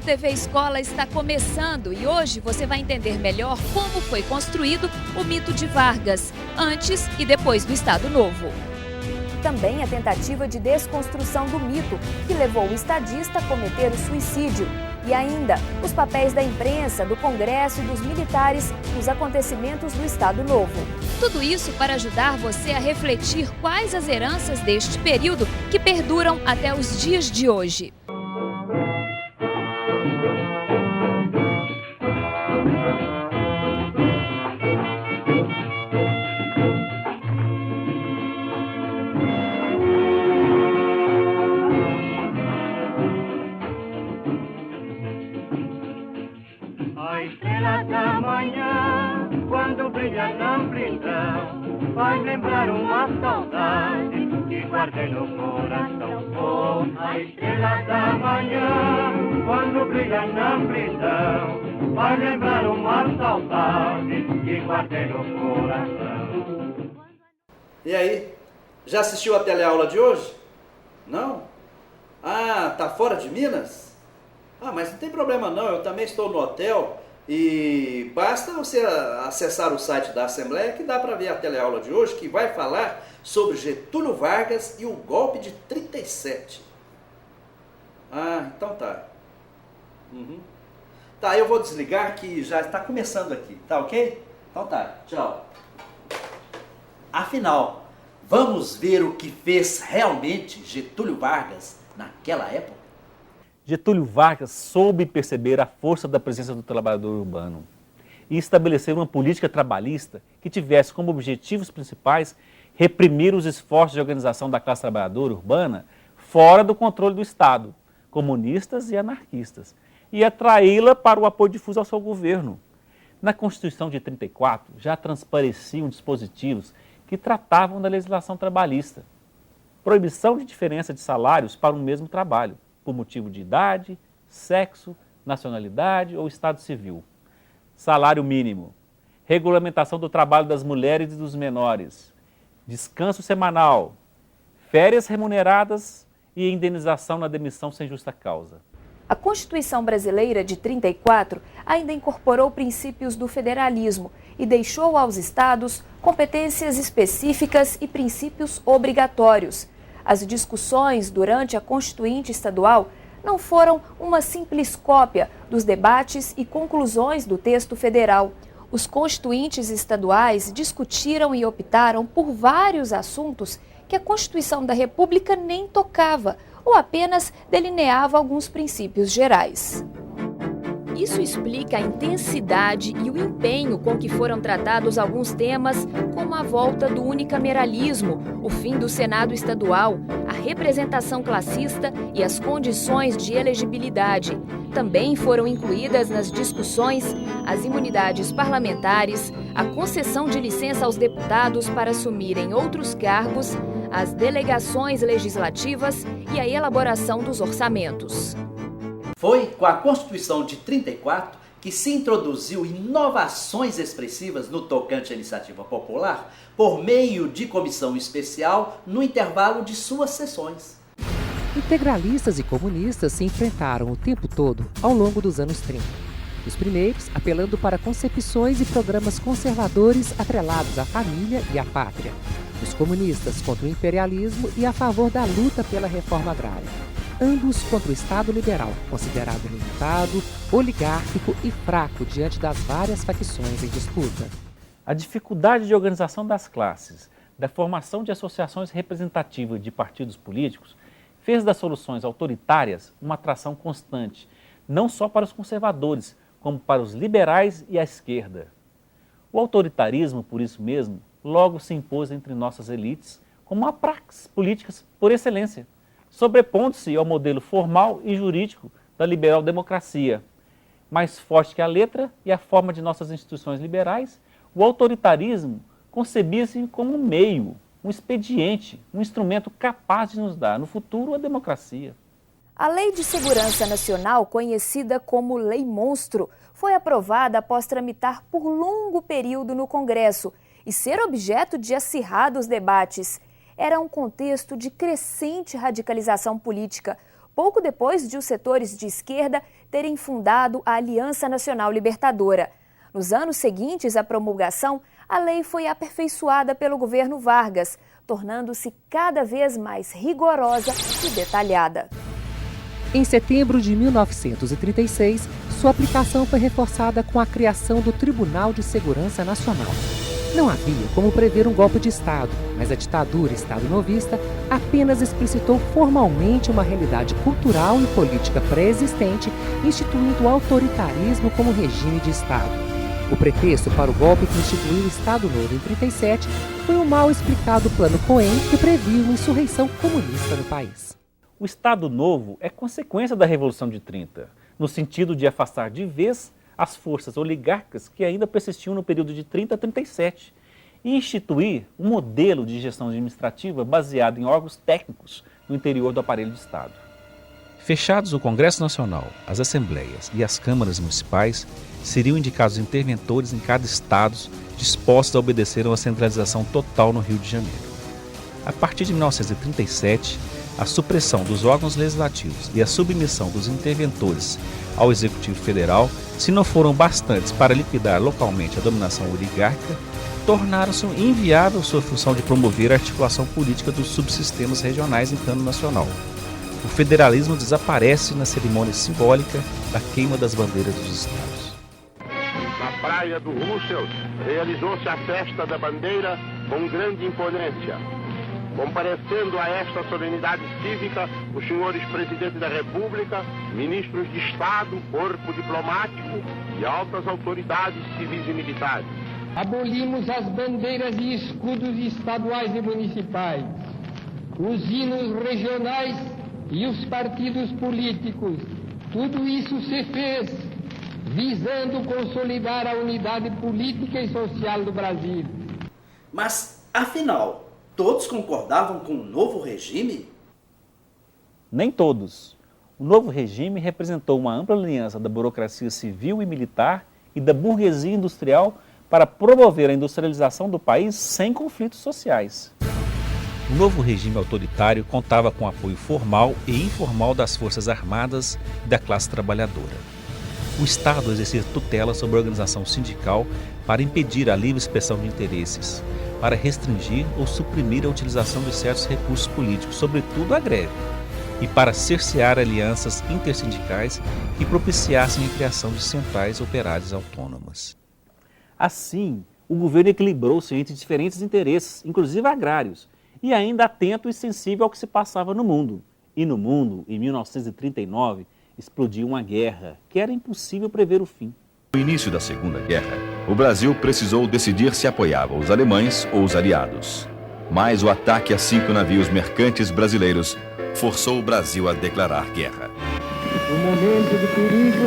TV Escola está começando e hoje você vai entender melhor como foi construído o mito de Vargas, antes e depois do Estado Novo. Também a tentativa de desconstrução do mito, que levou o estadista a cometer o suicídio. E ainda, os papéis da imprensa, do Congresso e dos militares nos acontecimentos do Estado Novo. Tudo isso para ajudar você a refletir quais as heranças deste período que perduram até os dias de hoje. Da manhã, quando brilha na amplidão, vai lembrar uma saudade que guardei no coração. Oh, a estrela da manhã, quando brilha na amplidão, vai lembrar uma saudade que guardei no coração. E aí, já assistiu a teleaula de hoje? Não? Ah, tá fora de Minas? Ah, mas não tem problema não, eu também estou no hotel. E basta você acessar o site da Assembleia que dá para ver a teleaula de hoje, que vai falar sobre Getúlio Vargas e o golpe de 37. Ah, então tá. Tá, eu vou desligar que já está começando aqui, tá ok? Então tá, tchau. Afinal, vamos ver o que fez realmente Getúlio Vargas naquela época? Getúlio Vargas soube perceber a força da presença do trabalhador urbano e estabelecer uma política trabalhista que tivesse como objetivos principais reprimir os esforços de organização da classe trabalhadora urbana fora do controle do Estado, comunistas e anarquistas, e atraí-la para o apoio difuso ao seu governo. Na Constituição de 34 já transpareciam dispositivos que tratavam da legislação trabalhista. Proibição de diferença de salários para o mesmo trabalho, por motivo de idade, sexo, nacionalidade ou estado civil. Salário mínimo, regulamentação do trabalho das mulheres e dos menores, descanso semanal, férias remuneradas e indenização na demissão sem justa causa. A Constituição Brasileira de 34 ainda incorporou princípios do federalismo e deixou aos estados competências específicas e princípios obrigatórios. As discussões durante a Constituinte Estadual não foram uma simples cópia dos debates e conclusões do texto federal. Os constituintes estaduais discutiram e optaram por vários assuntos que a Constituição da República nem tocava ou apenas delineava alguns princípios gerais. Isso explica a intensidade e o empenho com que foram tratados alguns temas, como a volta do unicameralismo, o fim do Senado estadual, a representação classista e as condições de elegibilidade. Também foram incluídas nas discussões as imunidades parlamentares, a concessão de licença aos deputados para assumirem outros cargos, as delegações legislativas e a elaboração dos orçamentos. Foi com a Constituição de 34 que se introduziu inovações expressivas no tocante à iniciativa popular por meio de comissão especial no intervalo de suas sessões. Integralistas e comunistas se enfrentaram o tempo todo ao longo dos anos 30. Os primeiros apelando para concepções e programas conservadores atrelados à família e à pátria. Os comunistas contra o imperialismo e a favor da luta pela reforma agrária. Ambos contra o Estado liberal, considerado limitado, oligárquico e fraco diante das várias facções em disputa. A dificuldade de organização das classes, da formação de associações representativas de partidos políticos, fez das soluções autoritárias uma atração constante, não só para os conservadores, como para os liberais e a esquerda. O autoritarismo, por isso mesmo, logo se impôs entre nossas elites como uma praxis política por excelência, sobrepondo-se ao modelo formal e jurídico da liberal democracia. Mais forte que a letra e a forma de nossas instituições liberais, o autoritarismo concebia-se como um meio, um expediente, um instrumento capaz de nos dar, no futuro, a democracia. A Lei de Segurança Nacional, conhecida como Lei Monstro, foi aprovada após tramitar por longo período no Congresso e ser objeto de acirrados debates. Era um contexto de crescente radicalização política, pouco depois de os setores de esquerda terem fundado a Aliança Nacional Libertadora. Nos anos seguintes à promulgação, a lei foi aperfeiçoada pelo governo Vargas, tornando-se cada vez mais rigorosa e detalhada. Em setembro de 1936, sua aplicação foi reforçada com a criação do Tribunal de Segurança Nacional. Não havia como prever um golpe de Estado, mas a ditadura estado-novista apenas explicitou formalmente uma realidade cultural e política pré-existente, instituindo o autoritarismo como regime de Estado. O pretexto para o golpe que instituiu o Estado Novo em 1937 foi o mal explicado Plano Cohen, que previa uma insurreição comunista no país. O Estado Novo é consequência da Revolução de 30, no sentido de afastar de vez as forças oligárquicas que ainda persistiam no período de 30 a 37 e instituir um modelo de gestão administrativa baseado em órgãos técnicos no interior do aparelho de Estado. Fechados o Congresso Nacional, as Assembleias e as câmaras municipais, seriam indicados interventores em cada estado dispostos a obedecer a uma centralização total no Rio de Janeiro. A partir de 1937, a supressão dos órgãos legislativos e a submissão dos interventores ao Executivo Federal, se não foram bastantes para liquidar localmente a dominação oligárquica, tornaram-se inviável sua função de promover a articulação política dos subsistemas regionais em plano nacional. O federalismo desaparece na cerimônia simbólica da queima das bandeiras dos estados. Na praia do Russell, realizou-se a festa da bandeira com grande imponência. Comparecendo a esta solenidade cívica, os senhores presidentes da República, ministros de Estado, corpo diplomático e altas autoridades civis e militares. Abolimos as bandeiras e escudos estaduais e municipais, os hinos regionais e os partidos políticos. Tudo isso se fez visando consolidar a unidade política e social do Brasil. Mas, afinal, todos concordavam com o novo regime? Nem todos. O novo regime representou uma ampla aliança da burocracia civil e militar e da burguesia industrial para promover a industrialização do país sem conflitos sociais. O novo regime autoritário contava com apoio formal e informal das Forças Armadas e da classe trabalhadora. O Estado exercia tutela sobre a organização sindical para impedir a livre expressão de interesses, para restringir ou suprimir a utilização de certos recursos políticos, sobretudo a greve, e para cercear alianças intersindicais que propiciassem a criação de centrais operárias autônomas. Assim, o governo equilibrou-se entre diferentes interesses, inclusive agrários, e ainda atento e sensível ao que se passava no mundo. E no mundo, em 1939, explodiu uma guerra que era impossível prever o fim. No início da Segunda Guerra, o Brasil precisou decidir se apoiava os alemães ou os aliados. Mas o ataque a 5 navios mercantes brasileiros forçou o Brasil a declarar guerra. No momento de perigo,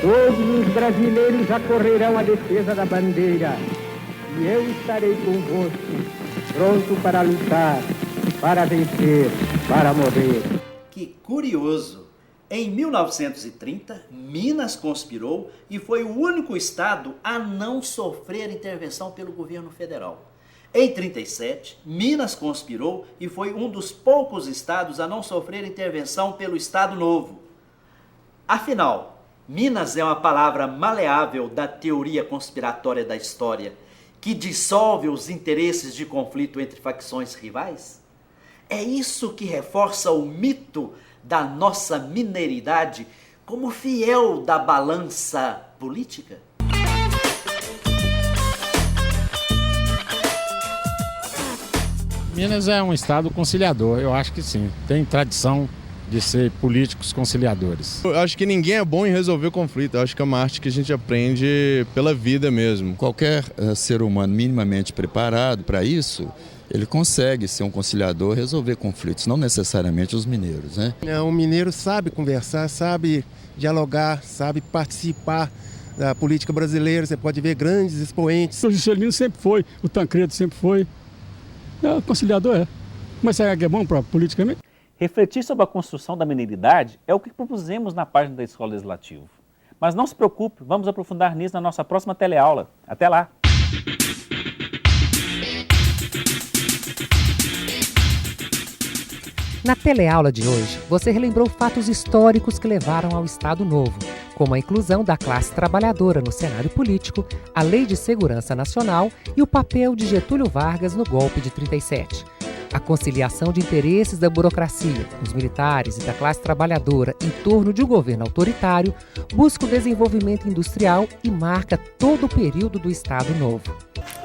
todos os brasileiros acorrerão à defesa da bandeira. E eu estarei convosco, pronto para lutar, para vencer, para morrer. Que curioso! Em 1930, Minas conspirou e foi o único estado a não sofrer intervenção pelo governo federal. Em 1937, Minas conspirou e foi um dos poucos estados a não sofrer intervenção pelo Estado Novo. Afinal, Minas é uma palavra maleável da teoria conspiratória da história, que dissolve os interesses de conflito entre facções rivais? É isso que reforça o mito da nossa mineiridade como fiel da balança política? Minas é um estado conciliador, eu acho que sim. Tem tradição de ser políticos conciliadores. Eu acho que ninguém é bom em resolver conflito. Eu acho que é uma arte que a gente aprende pela vida mesmo. Qualquer ser humano minimamente preparado para isso, ele consegue ser um conciliador, resolver conflitos, não necessariamente os mineiros, né? O mineiro sabe conversar, sabe dialogar, sabe participar da política brasileira. Você pode ver grandes expoentes. O Juscelino sempre foi, o Tancredo sempre foi. O conciliador é. Mas será que é bom para politicamente? Refletir sobre a construção da mineiridade é o que propusemos na página da Escola Legislativa. Mas não se preocupe, vamos aprofundar nisso na nossa próxima teleaula. Até lá! Na teleaula de hoje, você relembrou fatos históricos que levaram ao Estado Novo, como a inclusão da classe trabalhadora no cenário político, a Lei de Segurança Nacional e o papel de Getúlio Vargas no golpe de 37. A conciliação de interesses da burocracia, dos militares e da classe trabalhadora em torno de um governo autoritário busca o desenvolvimento industrial e marca todo o período do Estado Novo.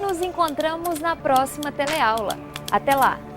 Nos encontramos na próxima teleaula. Até lá!